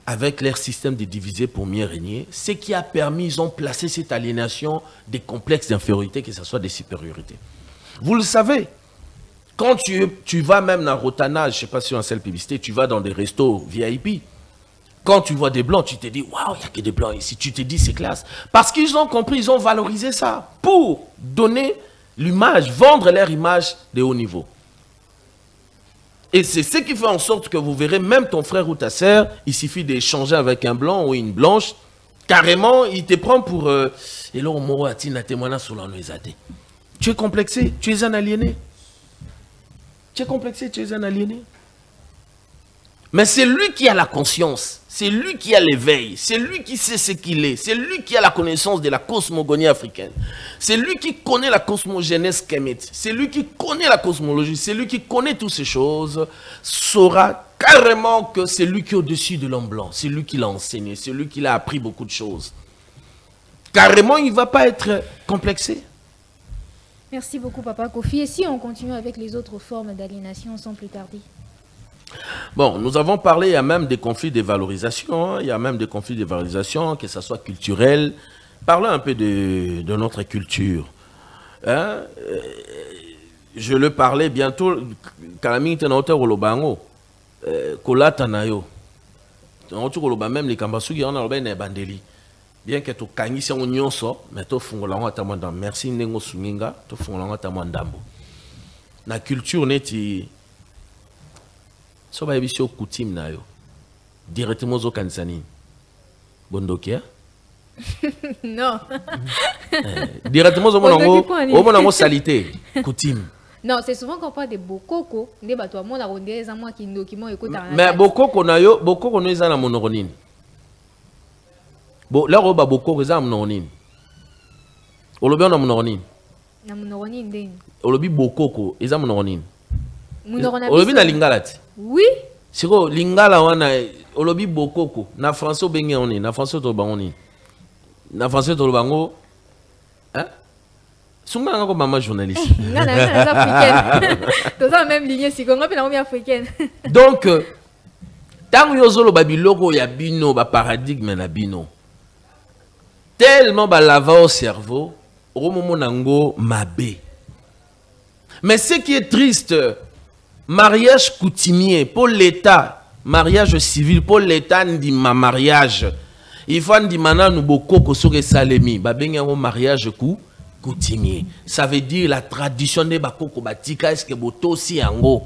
[SPEAKER 2] avec leur système de diviser pour mieux régner, ce qui a permis, ils ont placé cette aliénation des complexes d'infériorité, que ce soit des supériorités. Vous le savez, quand tu vas même dans Rotana, je ne sais pas si on sait la publicité, tu vas dans des restos VIP, quand tu vois des blancs, tu te dis, waouh, il n'y a que des blancs ici, tu te dis, c'est classe. Parce qu'ils ont compris, ils ont valorisé ça pour donner l'image, vendre leur image de haut niveau. Et c'est ce qui fait en sorte que vous verrez, même ton frère ou ta sœur, il suffit d'échanger avec un blanc ou une blanche, carrément, il te prend pour... Tu es complexé, tu es un aliéné. Tu es complexé, tu es un aliéné. Mais c'est lui qui a la conscience, c'est lui qui a l'éveil, c'est lui qui sait ce qu'il est, c'est lui qui a la connaissance de la cosmogonie africaine, c'est lui qui connaît la cosmogénèse kémite, c'est lui qui connaît la cosmologie, c'est lui qui connaît toutes ces choses, saura carrément que c'est lui qui est au-dessus de l'homme blanc, c'est lui qui l'a enseigné, c'est lui qui l'a appris beaucoup de choses. Carrément, il ne va pas être complexé.
[SPEAKER 1] Merci beaucoup, Papa Kofi. Et si on continue avec les autres formes d'aliénation sans plus tarder?
[SPEAKER 2] Bon, nous avons parlé, il y a même des conflits de valorisation, il y a même des conflits de valorisation, que ce soit culturel. Parlons un peu de notre culture. Hein? Je le parlais bientôt, Kalami Tenoteur au Lobango, Kolata Nayo. Même les Kambasugi, on a le bandeli. Bien que tu kangisi on nyonso, mais tu fungolango tamanda. Merci Nengo Suminga, tu fungolango tamandambo. Na culture neti. So ba ebisho coutume na yo directement au kanisani bondokia
[SPEAKER 1] non
[SPEAKER 2] directement au monango salité coutume.
[SPEAKER 1] Non, c'est souvent qu'on parle de bokoko ndé bato mo na rondé za moi ki document ekota.
[SPEAKER 2] Mais bokoko na yo bokoko no eza na monoko nini? Bo la roba bokoko eza na monoko nini? Olobi na monoko nini?
[SPEAKER 1] Na monoko nini ndeni?
[SPEAKER 2] Olobi bokoko eza monoko nini?
[SPEAKER 1] Olobi
[SPEAKER 2] na lingala ti?
[SPEAKER 1] Oui.
[SPEAKER 2] Siko lingala wana olobi bokoko na français benge oni na français to bangoni. Na français to bango hein? Sunga ngako mama journaliste.
[SPEAKER 1] Ngana africaine. Tous en même lignée si Congo pe na africaine.
[SPEAKER 2] Donc tant yozolo babiloko ya bino ba paradigme na bino. Tellement ba lava au cerveau, au moment nango mabe. Mais ce qui est triste, mariage coutumier pour l'État, mariage civil pour l'État, ndi ma mariage. Il faut ndi mana nous boko kosoke salemi, ba benga un mariage coutumier. Ça veut dire la tradition de bakoko batika est-ce que boto si yango.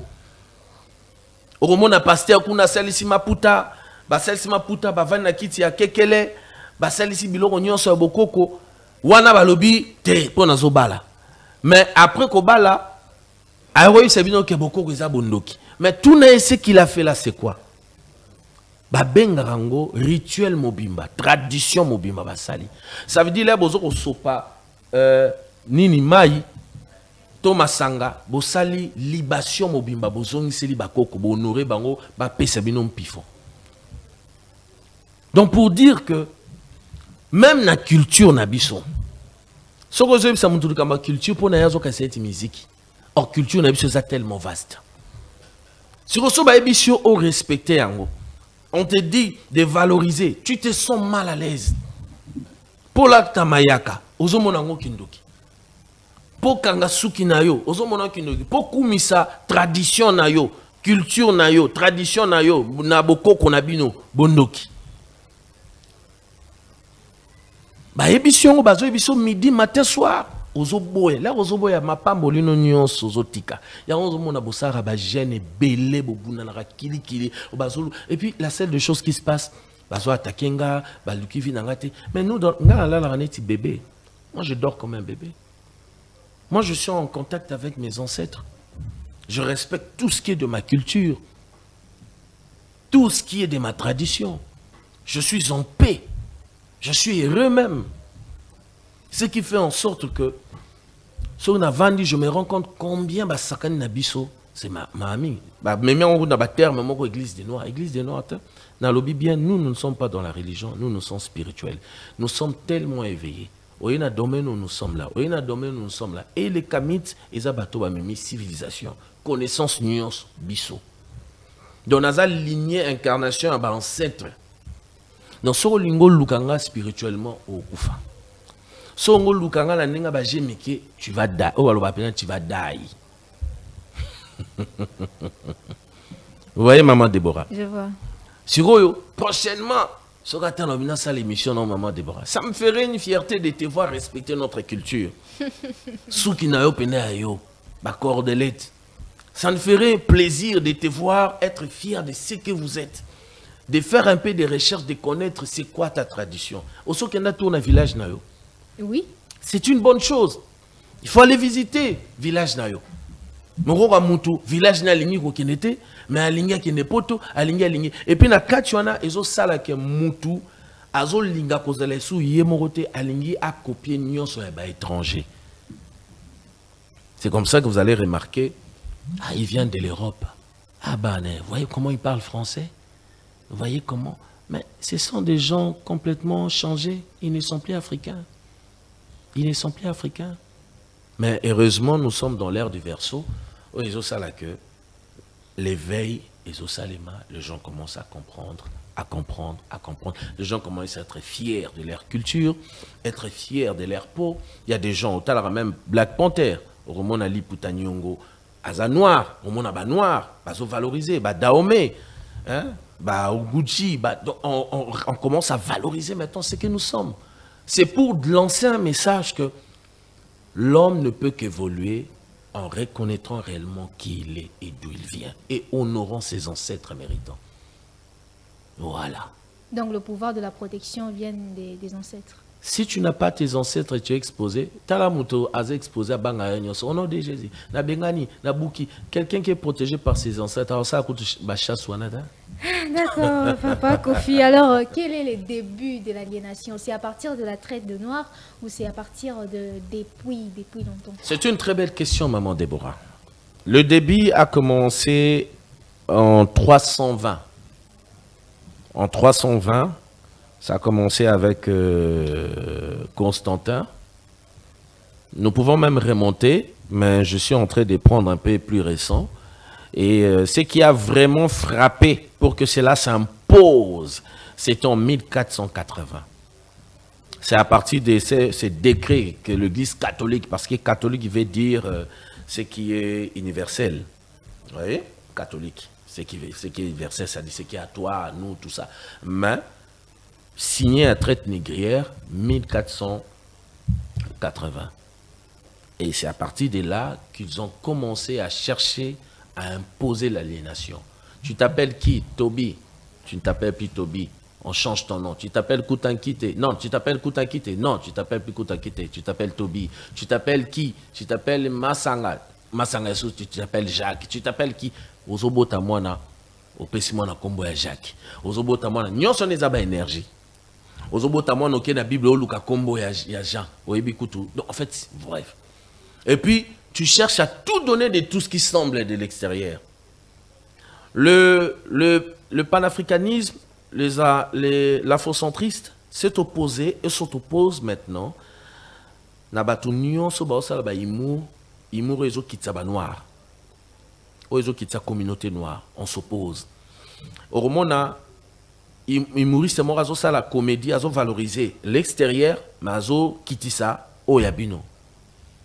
[SPEAKER 2] Oromona pasteur kuna salisi maputa, ba salisi maputa ba vana kiti ya kekele, ba salisi biloko nyonso ya bokoko. wana balobi te pona zo bala. Mais après ko bala, aroy sabino ke boko ko za bondoki. Mais tout ce qu'il a fait là c'est quoi? Ba benga rango rituel mobimba, tradition mobimba basali. Ça veut dire là bozo ko sopa nini mai to masanga bosali libation mobimba bozongi seli bakoko bo honorer bango ba pesa bino mpifo. Donc pour dire que même la culture na biso soko zo bisa mutu kama culture pour na yazo ka cette musique. Or culture na biso c'est tellement vaste. Si on ba ebisio au respecter yango. On te dit de valoriser, tu te sens mal à l'aise. Pour la tamayaka, ozo monango kindoki. Pour kangasuki na yo, ozo monango kindoki. Pour kumisa tradition na yo, culture na yo, tradition na yo, na boko konabino bondoki. Ba ebision bazo ebiso midi matin soir. Ozo boye, là ozo boye ma pambolino nyonso ozo tika. Ya ozo mona bosara ba gêne belé bobuna na kili kili bazolo. Et puis la seule des choses qui se passe, bazo atakenga, ba luki vinangate. Mais nous dans la raneti bébé. Moi je dors comme un bébé. Moi je suis en contact avec mes ancêtres. Je respecte tout ce qui est de ma culture. Tout ce qui est de ma tradition. Je suis en paix. Je suis heureux même. Ce qui fait en sorte que, si on a vendu, je me rends compte combien de sakani nabiso, c'est ma amie. Même on a terme, mon église des Noirs. Église des Noirs, dans le bien, nous ne sommes pas dans la religion, nous sommes spirituels. Nous sommes tellement éveillés. Au y a domaine où nous sommes là. Au y a domaine où nous sommes là. Et les kamites, ils ont mis civilisation, connaissance, nuance, biso. Donc, on a lignée incarnation à ancêtre. Donc, ce lingo lukanga spirituellement au Koufa. Songo lukanga la ninga ba jemike, tu vas die. Oh alors tu vas die. Vous voyez maman Déborah? Je vois. Siroyo, prochainement, sera terminé ça l'émission non maman Déborah. Ça me ferait une fierté de te voir respecter notre culture. Soukina yo pene ayo, ba cordelette. Ça me ferait plaisir de te voir être fier de ce que vous êtes. De faire un peu de recherche, de connaître c'est quoi ta tradition. Au Sokenda tourne un village nayo. Oui. C'est une bonne chose. Il faut aller visiter village nayo. Moroga mutu village na lingi ko kinete, mais alinga ki nepoto, alinga lingi. Et puis na katuana ezo sala ke mutu azo linga ko zala su ye morote alingi a copier nyonso ya ba étranger. C'est comme ça que vous allez remarquer, ah il vient de l'Europe. Ah ben vous voyez comment il parle français? Vous voyez comment? Mais ce sont des gens complètement changés, ils ne sont plus africains. Ils ne sont plus africains. Mais heureusement, nous sommes dans l'ère du Verseau. Ils ont ça là que l'éveil, ils ont ça les mains. Les gens commencent à comprendre, à comprendre, à comprendre. Les gens commencent à être fiers de leur culture, être fiers de leur peau. Il y a des gens, au talent même Black Panther, au Romon Ali Poutanyongo, Aza Noir, au Romon Aba Noir, Bazo valorisé, Daomé, hein, Gucci, on commence à valoriser maintenant ce que nous sommes. C'est pour lancer un message que l'homme ne peut qu'évoluer en reconnaissant réellement qui il est et d'où il vient et honorant ses ancêtres méritants. Voilà.
[SPEAKER 1] Donc le pouvoir de la protection vient des ancêtres.
[SPEAKER 2] Si tu n'as pas tes ancêtres et tu es exposé, Talamuto a exposé à Bangayanyos, au nom de Jésus, na Bengani, na Bouki, quelqu'un qui est protégé par ses ancêtres, alors ça coûte chasse ou nada.
[SPEAKER 1] D'accord, Papa Kofi. Alors, quel est le début de l'aliénation? C'est à partir de la traite de Noirs ou c'est à partir depuis longtemps?
[SPEAKER 2] C'est une très belle question, maman Déborah. Le début a commencé en 320. En 320, ça a commencé avec Constantin. Nous pouvons même remonter, mais je suis en train de prendre un peu plus récent. Et ce qui a vraiment frappé pour que cela s'impose, c'est en 1480. C'est à partir de ces décrets que l'Église catholique, parce que catholique veut dire ce qui est universel. Vous voyez? Catholique, ce qui est universel, ça dit ce qui est à toi, à nous, tout ça. Mais signé à traite négrière 1480. Et c'est à partir de là qu'ils ont commencé à chercher à imposer l'aliénation. Tu t'appelles qui? Toby. Tu ne t'appelles plus Toby. On change ton nom. Tu t'appelles Koutankite. Non, tu t'appelles Koutankite. Non, tu t'appelles plus Koutankite. Tu t'appelles Toby. Tu t'appelles qui? Tu t'appelles Masanga. Masanga, tu t'appelles Jacques. Tu t'appelles qui? Ozobota mwana. Opesimona kombo ya Jacques. Ozobota mwana. Nyonso nezaba énergie. Ozobota mwana oké na Bible oluka kombo ya Jean. Oyebi kutu. Donc en fait, bref. Et puis, tu cherches à tout donner de tout ce qui semble de l'extérieur. Le panafricanisme, l'afrocentriste s'est opposé et s'oppose maintenant. Nabatu nyonso baosala ba imu rezo kitaba noir. Rezo kitsa communauté noire, on s'oppose. Au romona humoriste moko azo la comédie, azo valoriser l'extérieur, mais azo kitisa oyabino.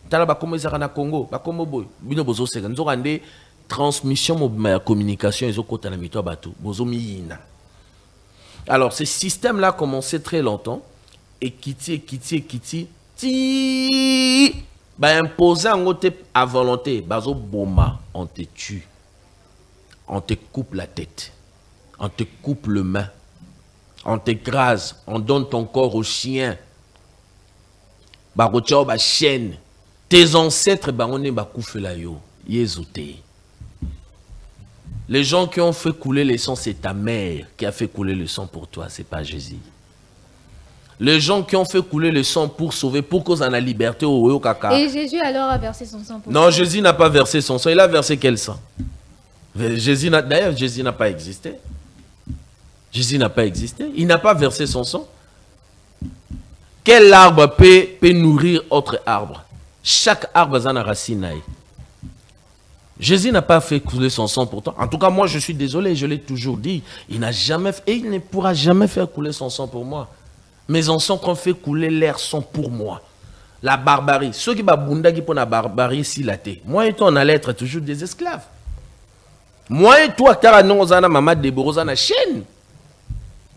[SPEAKER 2] Tala ba komo ezaka na Congo, ba komo boy, bino bozo seka nzokande transmission de communication et au na mito bato bozo miyina. Alors ce système là a commencé très longtemps et kiti ba imposer en côté à volonté, bazo boma, on te tue. On te coupe la tête. On te coupe le main. On t'écrase, on donne ton corps au chien. Ba rochao ba chaîne. Tes ancêtres ba on est ba koufela yo, yezote. Les gens qui ont fait couler le sang, c'est ta mère qui a fait couler le sang pour toi, c'est pas Jésus. Les gens qui ont fait couler le sang pour sauver, pour cause en la liberté au kaka.
[SPEAKER 1] Et Jésus alors a versé son sang pour
[SPEAKER 2] Non, Jésus n'a pas versé son sang. Il a versé quel sang? D'ailleurs, Jésus n'a pas existé. Jésus n'a pas existé. Il n'a pas versé son sang. Quel arbre peut nourrir autre arbre? Chaque arbre a une racine. Jésus n'a pas fait couler son sang pour toi. En tout cas, moi, je suis désolé, je l'ai toujours dit. Il n'a jamais fait, et il ne pourra jamais faire couler son sang pour moi. Mes ancêtres ont fait couler leur sang pour moi. La barbarie. Ceux qui babundagi pour la barbarie, si la thé. Moi et toi, on allait être toujours des esclaves. Moi et toi, car nous, on a maman de Borozana chaîne.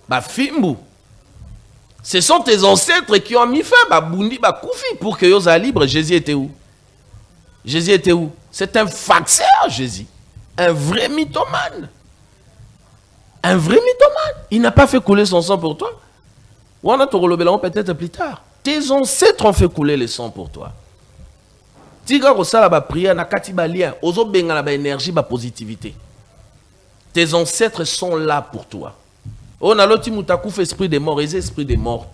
[SPEAKER 2] Bah, fimbu. Ce sont tes ancêtres qui ont mis fin, babundi, bakoufi, pour que soient libres. Jésus était où? Jésus était où? C'est un facteur, Jésus. Un vrai mythomane. Un vrai mythomane. Il n'a pas fait couler son sang pour toi. Ou on a te relobelon peut-être plus tard. Tes ancêtres ont fait couler le sang pour toi. Tiga rosala ba prière na katiba lien. Ozo benga na ba énergie ba positivité. Tes ancêtres sont là pour toi. On a l'autre moutakouf esprit de mort, esprit de mort.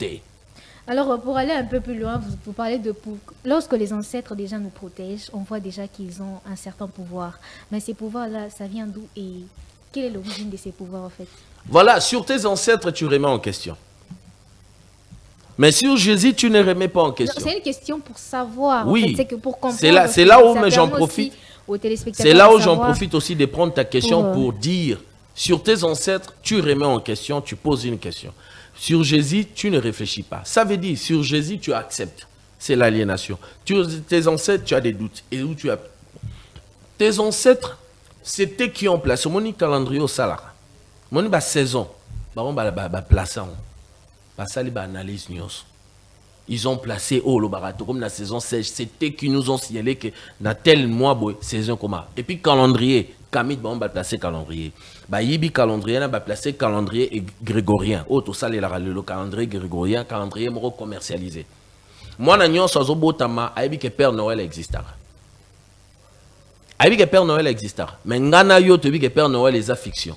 [SPEAKER 1] Alors, pour aller un peu plus loin, vous parlez de... Lorsque les ancêtres déjà nous protègent, on voit déjà qu'ils ont un certain pouvoir. Mais ces pouvoirs-là, ça vient d'où et quelle est l'origine de ces pouvoirs en fait?
[SPEAKER 2] Voilà, sur tes ancêtres, tu remets en question. Mais sur Jésus, tu ne remets pas en question.
[SPEAKER 1] C'est une question pour savoir.
[SPEAKER 2] Oui,
[SPEAKER 1] en fait. C'est que pour comprendre.
[SPEAKER 2] C'est là où j'en profite. C'est là où j'en profite aussi de prendre ta question pour dire, sur tes ancêtres, tu remets en question, tu poses une question. Sur Jésus, tu ne réfléchis pas. Ça veut dire, sur Jésus, tu acceptes. C'est l'aliénation. Tes ancêtres, tu as des doutes. Et où tu as... Tes ancêtres, c'était qui ont placé. Mon calendrier au salaire. Mon saison. On va placer. Analyse. Ils ont placé le barato comme la saison 16. C'était qui nous ont signalé que dans tel mois, saison comme. Et puis calendrier. Camille, on va placer calendrier. Yibi calendrier, on va placer calendrier et grégorien. Tout ça, le calendrier grégorien, calendrier commercialisé. Moi, je sais que Père Noël existera. Je sais que Père Noël existera. Mais je sais que Père Noël est fiction.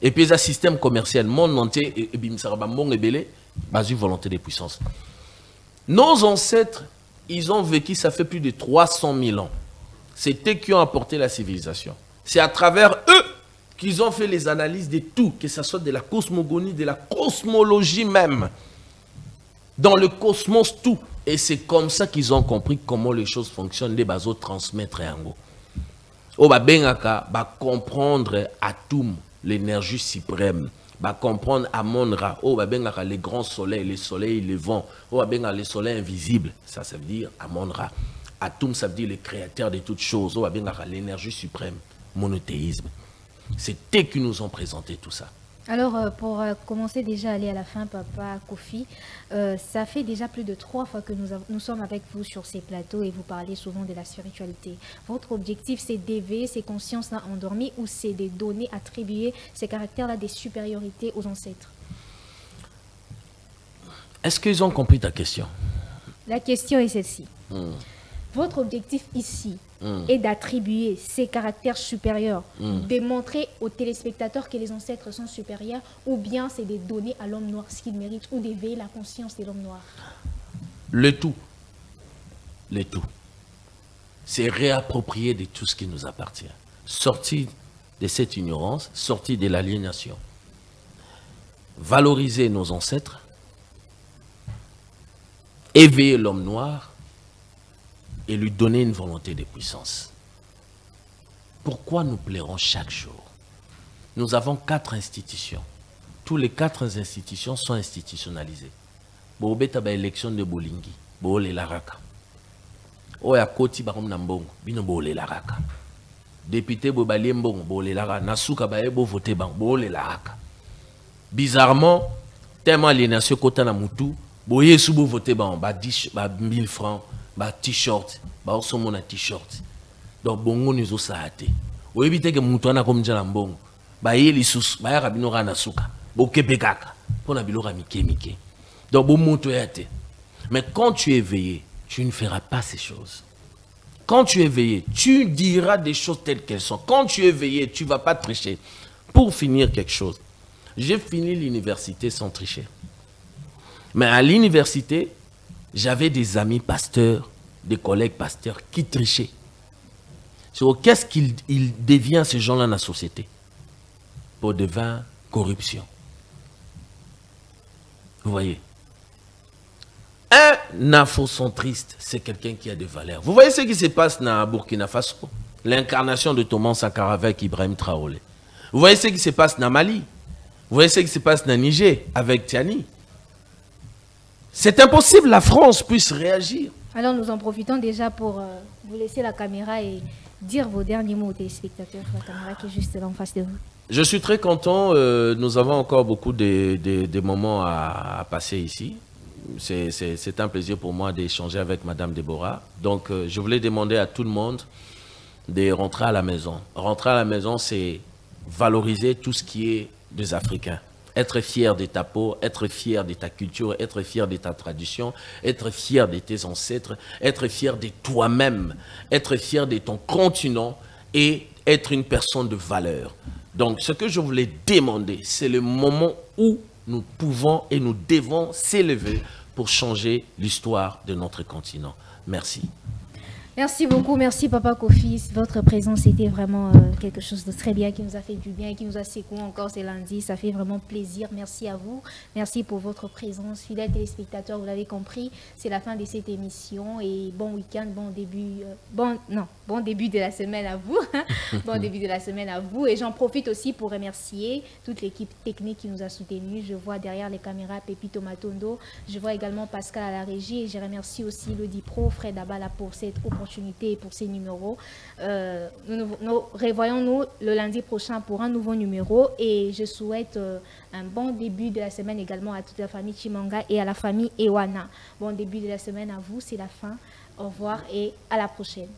[SPEAKER 2] Et puis, un système commercial, monde entier, et basé volonté de puissance. Nos ancêtres, ils ont vécu, ça fait plus de 300 000 ans. C'était qui ont apporté la civilisation. C'est à travers eux qu'ils ont fait les analyses de tout, que ce soit de la cosmogonie, de la cosmologie même. Dans le cosmos, tout. Et c'est comme ça qu'ils ont compris comment les choses fonctionnent, les bases transmettre un mot. On va comprendre Atum, l'énergie suprême. Va comprendre Amon-Ra. On va les grands soleils, les soleils, les vents. On va les soleils invisibles. Ça veut dire Amon-Ra. Atum, ça veut dire le créateur de toutes choses. On va l'énergie suprême. Monothéisme. C'est eux qui nous ont présenté tout ça.
[SPEAKER 1] Alors, pour commencer déjà à aller à la fin, Papa Kofi, ça fait déjà plus de 3 fois que nous sommes avec vous sur ces plateaux et vous parlez souvent de la spiritualité. Votre objectif, c'est d'éveiller ces consciences-là endormies ou c'est de donner, attribuer ces caractères-là des supériorités aux ancêtres?
[SPEAKER 2] Est-ce qu'ils ont compris ta question?
[SPEAKER 1] La question est celle-ci. Votre objectif ici est d'attribuer ces caractères supérieurs, démontrer aux téléspectateurs que les ancêtres sont supérieurs, ou bien c'est de donner à l'homme noir ce qu'il mérite, ou d'éveiller la conscience de l'homme noir?
[SPEAKER 2] Le tout. Le tout. C'est réapproprier de tout ce qui nous appartient. Sortir de cette ignorance, sortir de l'aliénation. Valoriser nos ancêtres, éveiller l'homme noir et lui donner une volonté de puissance. Pourquoi nous plairons chaque jour? Nous avons 4 institutions. Tous les 4 institutions sont institutionnalisées. Bobeta ba élection de Bolingi, Bole Laraka. Oya Koti Barom Nambong, Bino Bole Laraka. Député Bobali Mbong, Bole Laraka. Nasuka Baebo voté Bang, Bole Laraka. Bizarrement, tellement aliénation Kota Namutu, Boye Soubo voté Bang, 1000 francs, t-shirt, Osomon un t-shirt. Donc Bongo nous a saté. Ou éviter que Moutouana comme Jalambong, Baye Sous, Baya Rabinora Nasuka, Bokebekaka, pour Nabilora Mike. Donc, bon, mais quand tu es éveillé, tu ne feras pas ces choses. Quand tu es éveillé, tu diras des choses telles qu'elles sont. Quand tu es éveillé, tu ne vas pas tricher. Pour finir quelque chose, j'ai fini l'université sans tricher. Mais à l'université, j'avais des amis pasteurs, des collègues pasteurs qui trichaient. Qu'est-ce qu'il devient ces gens-là dans la société? Pour devenir corruption. Vous voyez? Un afrocentriste, c'est quelqu'un qui a des valeurs. Vous voyez ce qui se passe dans Burkina Faso? L'incarnation de Thomas Sankara avec Ibrahim Traoré. Vous voyez ce qui se passe dans Mali? Vous voyez ce qui se passe dans Niger avec Tiani? C'est impossible, la France puisse réagir.
[SPEAKER 1] Alors nous en profitons déjà pour vous laisser la caméra et dire vos derniers mots aux téléspectateurs. La caméra qui est juste là en face de vous.
[SPEAKER 2] Je suis très content. Nous avons encore beaucoup de moments à passer ici. C'est un plaisir pour moi d'échanger avec Madame Déborah. Donc, je voulais demander à tout le monde de rentrer à la maison. Rentrer à la maison, c'est valoriser tout ce qui est des Africains. Être fier de ta peau, être fier de ta culture, être fier de ta tradition, être fier de tes ancêtres, être fier de toi-même, être fier de ton continent et être une personne de valeur. Donc, ce que je voulais demander, c'est le moment où nous pouvons et nous devons s'élever pour changer l'histoire de notre continent. Merci.
[SPEAKER 1] Merci beaucoup, merci Papa Kofi. Votre présence était vraiment quelque chose de très bien, qui nous a fait du bien et qui nous a secoué encore ce lundi. Ça fait vraiment plaisir. Merci à vous. Merci pour votre présence. Fidèles téléspectateurs, vous l'avez compris, c'est la fin de cette émission. Et bon week-end, bon début de la semaine à vous. Bon début de la semaine à vous. Et j'en profite aussi pour remercier toute l'équipe technique qui nous a soutenus. Je vois derrière les caméras Pépito Matondo. Je vois également Pascal à la régie. Et je remercie aussi Lodi Pro, Fred Abala pour cette opportunité et pour ces numéros. Nous revoyons-nous le lundi prochain pour un nouveau numéro et je souhaite un bon début de la semaine également à toute la famille Chimanga et à la famille Ewana. Bon début de la semaine à vous, c'est la fin. Au revoir et à la prochaine.